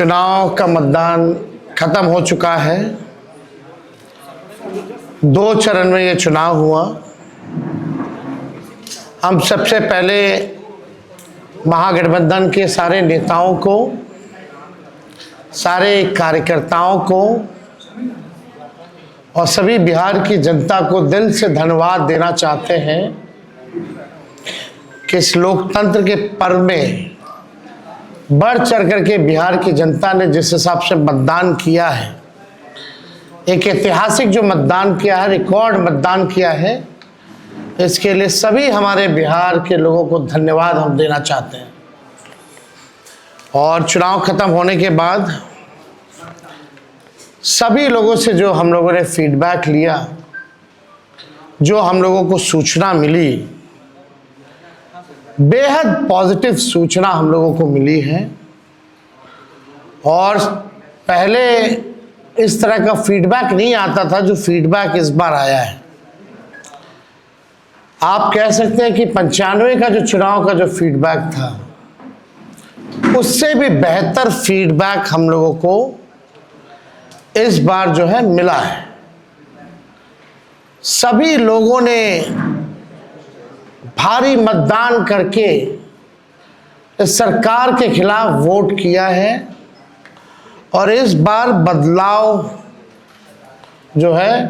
चुनाव का मतदान खत्म हो चुका है। 2 चरण में ये चुनाव हुआ। हम सबसे पहले महागठबंधन के सारे नेताओं को, सारे कार्यकर्ताओं को और सभी बिहार की जनता को दिल से धन्यवाद देना चाहते हैं कि इस लोकतंत्र के पर्व में बढ़ चढ़ करके बिहार की जनता ने जिस हिसाब से मतदान किया है, एक ऐतिहासिक जो मतदान किया है, रिकॉर्ड मतदान किया है, इसके लिए सभी हमारे बिहार के लोगों को धन्यवाद हम देना चाहते हैं। और चुनाव खत्म होने के बाद सभी लोगों से जो हम लोगों ने फीडबैक लिया, जो हम लोगों को सूचना मिली, बेहद पॉजिटिव सूचना हम लोगों को मिली है। और पहले इस तरह का फीडबैक नहीं आता था जो फीडबैक इस बार आया है। आप कह सकते हैं कि 95 का जो चुनाव का जो फीडबैक था, उससे भी बेहतर फीडबैक हम लोगों को इस बार जो है मिला है। सभी लोगों ने भारी मतदान करके इस सरकार के खिलाफ वोट किया है और इस बार बदलाव जो है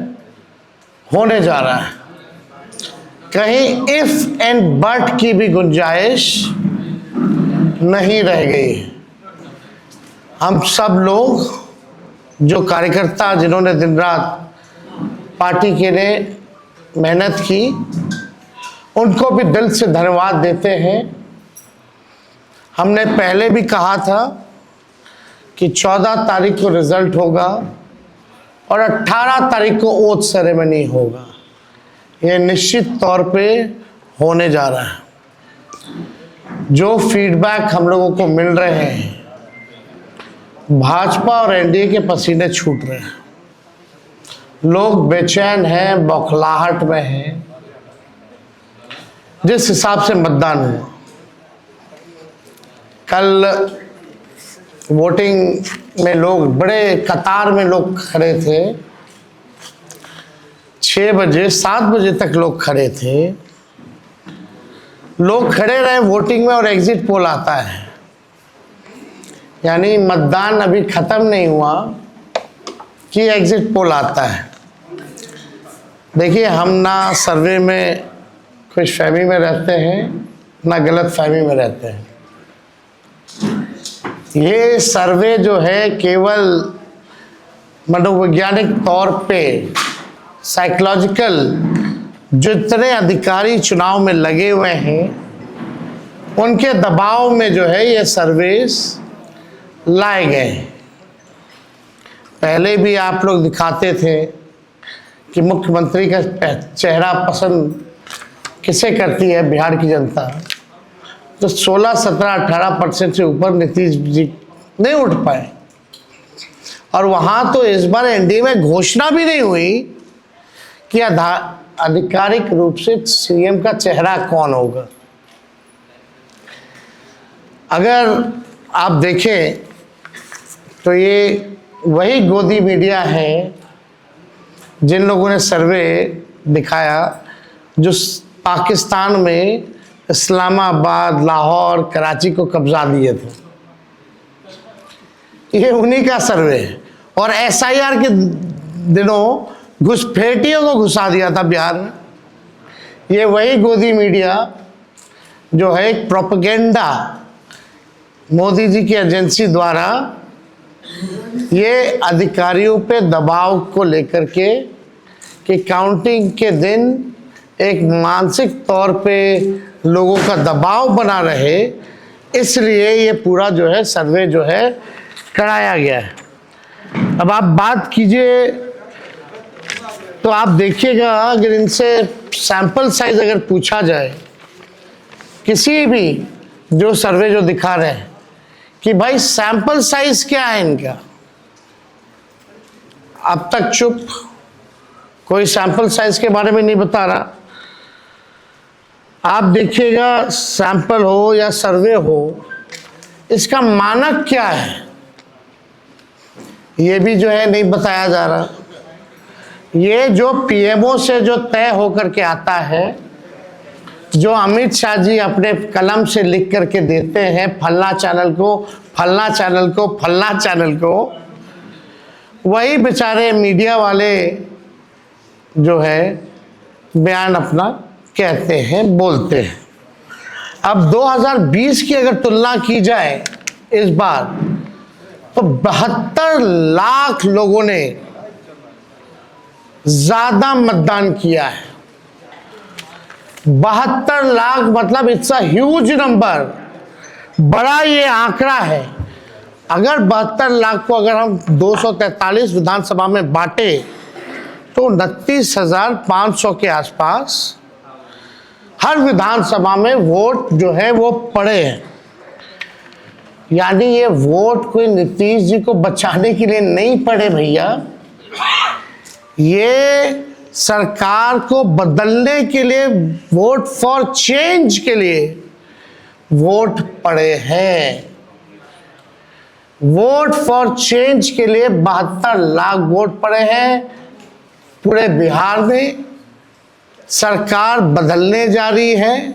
होने जा रहा है। कहीं इफ एंड बट की भी गुंजाइश नहीं रह गई। हम सब लोग जो कार्यकर्ता, जिन्होंने दिन रात पार्टी के लिए मेहनत की, उनको भी दिल से धन्यवाद देते हैं। हमने पहले भी कहा था कि 14 तारीख को रिजल्ट होगा और 18 तारीख को ओथ सेरेमनी होगा। ये निश्चित तौर पे होने जा रहा है। जो फीडबैक हम लोगों को मिल रहे हैं, भाजपा और एनडीए के पसीने छूट रहे हैं। लोग बेचैन हैं, बौखलाहट में हैं। जिस हिसाब से मतदान हुआ, कल वोटिंग में लोग बड़े कतार में लोग खड़े थे। 6 बजे 7 बजे तक लोग खड़े थे। लोग खड़े रहे वोटिंग में और एग्जिट पोल आता है, यानी मतदान अभी खत्म नहीं हुआ कि एग्जिट पोल आता है। देखिए, हम ना सर्वे में खुश फहमी में रहते हैं, ना गलत फहमी में रहते हैं। ये सर्वे जो है केवल मनोवैज्ञानिक तौर पे, साइकोलॉजिकल, जितने अधिकारी चुनाव में लगे हुए हैं उनके दबाव में जो है ये सर्वेस लाए गए। पहले भी आप लोग दिखाते थे कि मुख्यमंत्री का चेहरा पसंद किसे करती है बिहार की जनता, तो 16, 17, 18% से ऊपर नीतीश जी नहीं उठ पाए। और वहाँ तो इस बार एनडीए में घोषणा भी नहीं हुई कि आधिकारिक रूप से सीएम का चेहरा कौन होगा। अगर आप देखें तो ये वही गोदी मीडिया है जिन लोगों ने सर्वे दिखाया, जो पाकिस्तान में इस्लामाबाद, लाहौर, कराची को कब्जा दिए थे। ये उन्हीं का सर्वे है। और एसआईआर के दिनों घुसपैठियों को घुसा दिया था बिहार में। ये वही गोदी मीडिया जो है एक प्रोपेगेंडा मोदी जी की एजेंसी द्वारा ये अधिकारियों पे दबाव को लेकर के कि काउंटिंग के दिन एक मानसिक तौर पे लोगों का दबाव बना रहे, इसलिए ये पूरा जो है सर्वे जो है कराया गया है। अब आप बात कीजिए तो आप देखिएगा, अगर इनसे सैंपल साइज अगर पूछा जाए, किसी भी जो सर्वे जो दिखा रहे हैं कि भाई सैंपल साइज क्या है इनका, अब तक चुप, कोई सैंपल साइज के बारे में नहीं बता रहा। आप देखिएगा, सैंपल हो या सर्वे हो, इसका मानक क्या है, ये भी जो है नहीं बताया जा रहा। ये जो पीएमओ से जो तय होकर के आता है, जो अमित शाह जी अपने कलम से लिख करके देते हैं फलना चैनल को, फलना चैनल को, फलना चैनल को, वही बेचारे मीडिया वाले जो है बयान अपना कहते हैं, बोलते हैं। अब 2020 की अगर तुलना की जाए इस बार, तो 72 लाख लोगों ने ज्यादा मतदान किया है। 72 लाख मतलब इट्स अ ह्यूज नंबर, बड़ा ये आंकड़ा है। अगर 72 लाख को अगर हम 243 विधानसभा में बांटे तो 29,500 के आसपास हर विधानसभा में वोट जो है वो पड़े हैं। यानी ये वोट कोई नीतीश जी को बचाने के लिए नहीं पड़े भैया, ये सरकार को बदलने के लिए, वोट फॉर चेंज के लिए वोट पड़े हैं। वोट फॉर चेंज के लिए 72 लाख वोट पड़े हैं। पूरे बिहार में सरकार बदलने जा रही है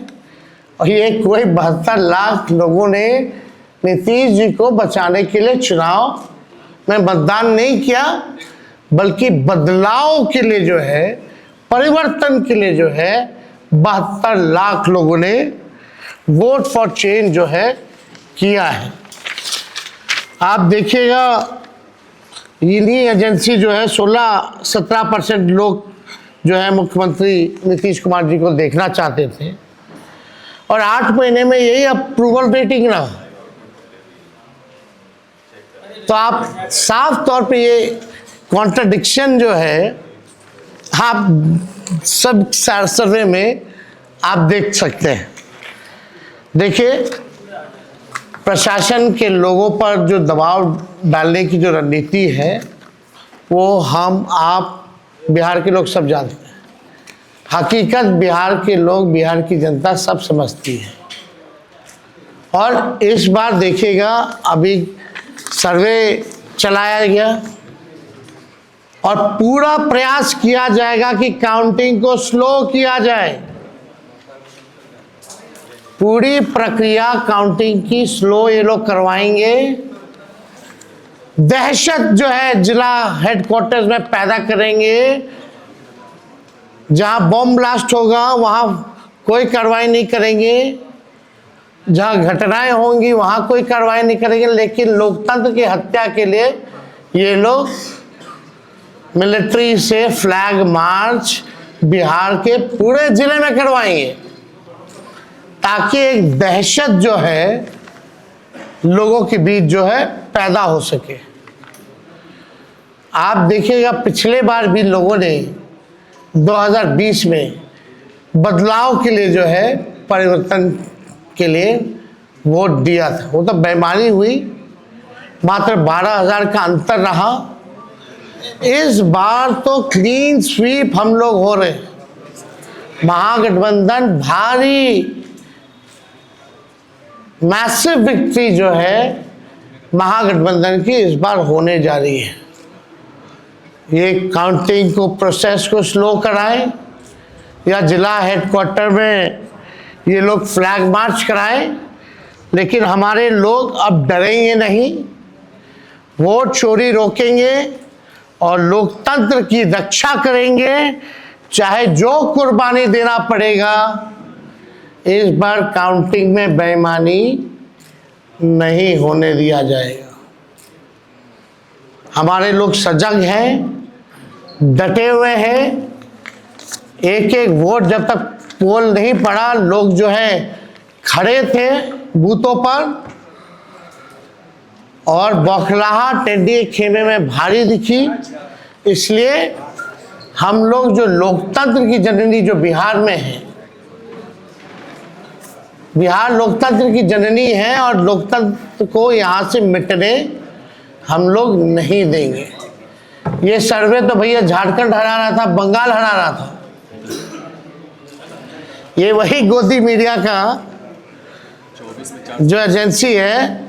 और ये कोई 72 लाख लोगों ने नीतीश जी को बचाने के लिए चुनाव में मतदान नहीं किया, बल्कि बदलाव के लिए जो है, परिवर्तन के लिए जो है 72 लाख लोगों ने वोट फॉर चेंज जो है किया है। आप देखिएगा इन्हीं एजेंसी जो है 16-17% लोग जो है मुख्यमंत्री नीतीश कुमार जी को देखना चाहते थे और 8 महीने में यही अप्रूवल रेटिंग ना, तो आप साफ तौर पे ये कॉन्ट्रडिक्शन जो है आप सब सर्वे में आप देख सकते हैं। देखिए, प्रशासन के लोगों पर जो दबाव डालने की जो रणनीति है वो हम आप बिहार के लोग सब जानते हैं। हकीकत बिहार के लोग, बिहार की जनता सब समझती है। और इस बार देखिएगा, अभी सर्वे चलाया गया और पूरा प्रयास किया जाएगा कि काउंटिंग को स्लो किया जाए। पूरी प्रक्रिया काउंटिंग की स्लो ये लोग करवाएंगे। दहशत जो है जिला हेडक्वार्टर्स में पैदा करेंगे। जहां बॉम्ब ब्लास्ट होगा वहां कोई कार्रवाई नहीं करेंगे, जहां घटनाएं होंगी वहां कोई कार्रवाई नहीं करेंगे, लेकिन लोकतंत्र की हत्या के लिए ये लोग मिलिट्री से फ्लैग मार्च बिहार के पूरे जिले में करवाएंगे, ताकि एक दहशत जो है लोगों के बीच जो है पैदा हो सके। आप देखिएगा, पिछले बार भी लोगों ने 2020 में बदलाव के लिए जो है, परिवर्तन के लिए वोट दिया था। वो तो बेईमानी हुई, मात्र 12,000 का अंतर रहा। इस बार तो क्लीन स्वीप हम लोग हो रहे हैं। महागठबंधन भारी मैसिव विक्ट्री जो है महागठबंधन की इस बार होने जा रही है। ये काउंटिंग को, प्रोसेस को स्लो कराएं या जिला हेडक्वार्टर में ये लोग फ्लैग मार्च कराएं, लेकिन हमारे लोग अब डरेंगे नहीं, वोट चोरी रोकेंगे और लोकतंत्र की रक्षा करेंगे, चाहे जो कुर्बानी देना पड़ेगा। इस बार काउंटिंग में बेईमानी नहीं होने दिया जाएगा। हमारे लोग सजग हैं, डटे हुए हैं। एक एक वोट जब तक पोल नहीं पड़ा, लोग जो है खड़े थे बूथों पर और बौखलाहट एनडीए खेमे में भारी दिखी। इसलिए हम लोग जो लोकतंत्र की जननी जो बिहार में है, बिहार लोकतंत्र की जननी है और लोकतंत्र को यहाँ से मिटने हम लोग नहीं देंगे। ये सर्वे तो भैया झारखंड हरा रहा था, बंगाल हरा रहा था। ये वही गोदी मीडिया का जो एजेंसी है,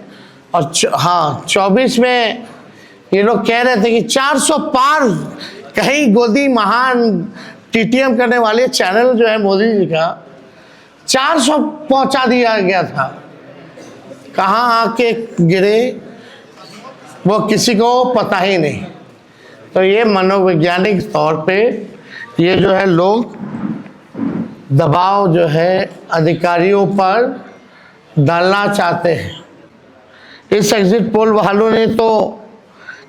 और हाँ 24 में ये लोग कह रहे थे कि 400 पार, कहीं गोदी महान टीटीएम करने वाले चैनल जो है मोदी जी का 400 पहुंचा दिया गया था। कहाँ आके गिरे वो किसी को पता ही नहीं। तो ये मनोवैज्ञानिक तौर पे ये जो है लोग दबाव जो है अधिकारियों पर डालना चाहते हैं। इस एग्जिट पोल वालों ने तो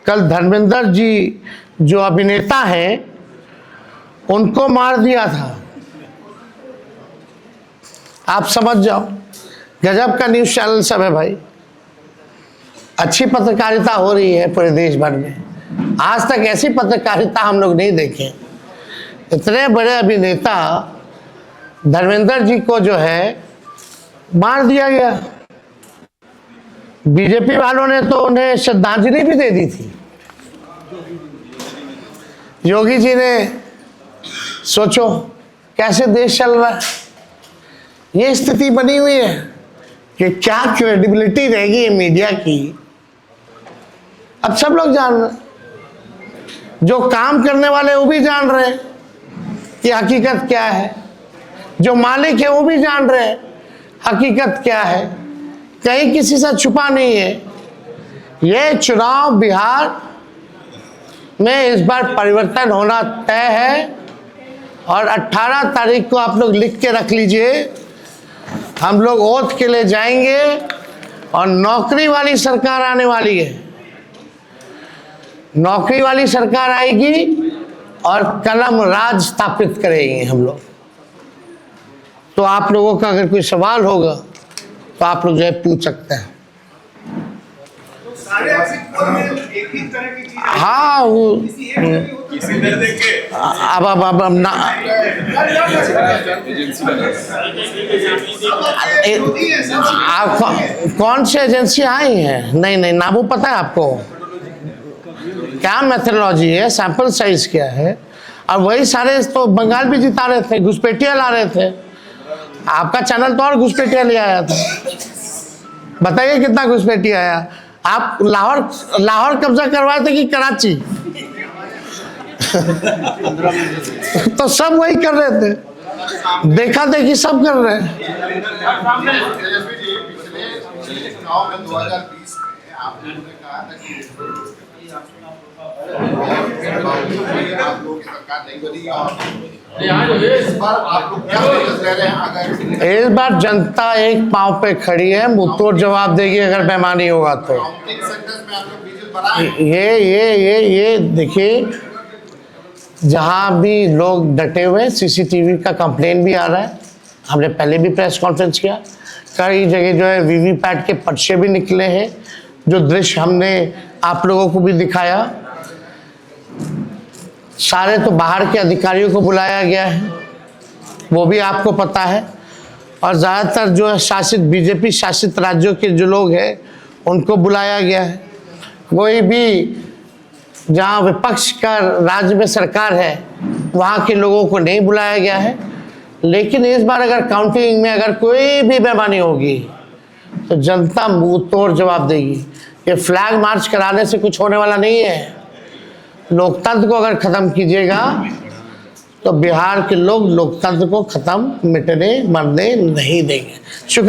कल धर्मेंद्र जी जो अभिनेता हैं उनको मार दिया था। आप समझ जाओ, गजब का न्यूज़ चैनल सब है भाई। अच्छी पत्रकारिता हो रही है पूरे देश भर में। आज तक ऐसी पत्रकारिता हम लोग नहीं देखे। इतने बड़े अभिनेता धर्मेंद्र जी को जो है मार दिया गया। बीजेपी वालों ने तो उन्हें श्रद्धांजलि भी दे दी थी। योगी जी ने सोचो कैसे देश चल रहा है। ये स्थिति बनी हुई है कि क्या क्रेडिबिलिटी रहेगी मीडिया की। अब सब लोग जान रहे हैं, जो काम करने वाले वो भी जान रहे हैं कि हकीकत क्या है, जो मालिक है वो भी जान रहे हैं हकीकत क्या है। कहीं किसी से छुपा नहीं है। ये चुनाव बिहार में इस बार परिवर्तन होना तय है और 18 तारीख को आप लोग लिख के रख लीजिए। हम लोग ओथ के लिए जाएंगे और नौकरी वाली सरकार आने वाली है। नौकरी वाली सरकार आएगी और कलम राज स्थापित करेंगे हम लोग। तो आप लोगों का अगर कोई सवाल होगा तो आप लोग जो है पूछ सकते हैं। हाँ वो अब ना आप कौन सी एजेंसी आई हैं? नहीं ना वो पता है आपको क्या मेथोडोलॉजी है, सैंपल साइज क्या है। और वही सारे तो बंगाल भी जिता रहे थे, घुसपैठिया ला रहे थे। आपका चैनल तो और घुसपैठिया ले आया था। बताइए कितना घुसपैठिया आया। आप लाहौर कब्जा करवाए थे कि कराची? तो सब वही कर रहे थे, देखा देखी सब कर रहे हैं। इस बार जनता एक पांव पे खड़ी है, मुंहतोड़ जवाब देगी अगर बेईमानी होगा तो। ये देखिए, जहां भी लोग डटे हुए, सीसीटीवी का कंप्लेन भी आ रहा है। हमने पहले भी प्रेस कॉन्फ्रेंस किया। कई जगह जो है वीवीपैट के पर्चे भी निकले हैं, जो दृश्य हमने आप लोगों को भी दिखाया। सारे तो बाहर के अधिकारियों को बुलाया गया है, वो भी आपको पता है। और ज़्यादातर जो है शासित बीजेपी शासित राज्यों के जो लोग हैं उनको बुलाया गया है। कोई भी जहाँ विपक्ष का राज्य में सरकार है वहाँ के लोगों को नहीं बुलाया गया है। लेकिन इस बार अगर काउंटिंग में अगर कोई भी बेईमानी होगी तो जनता मुंह तोड़ जवाब देगी। ये फ्लैग मार्च कराने से कुछ होने वाला नहीं है। लोकतंत्र को अगर खत्म कीजिएगा तो बिहार के लोग लोकतंत्र को खत्म मिटने मरने नहीं देंगे। शुक्रिया।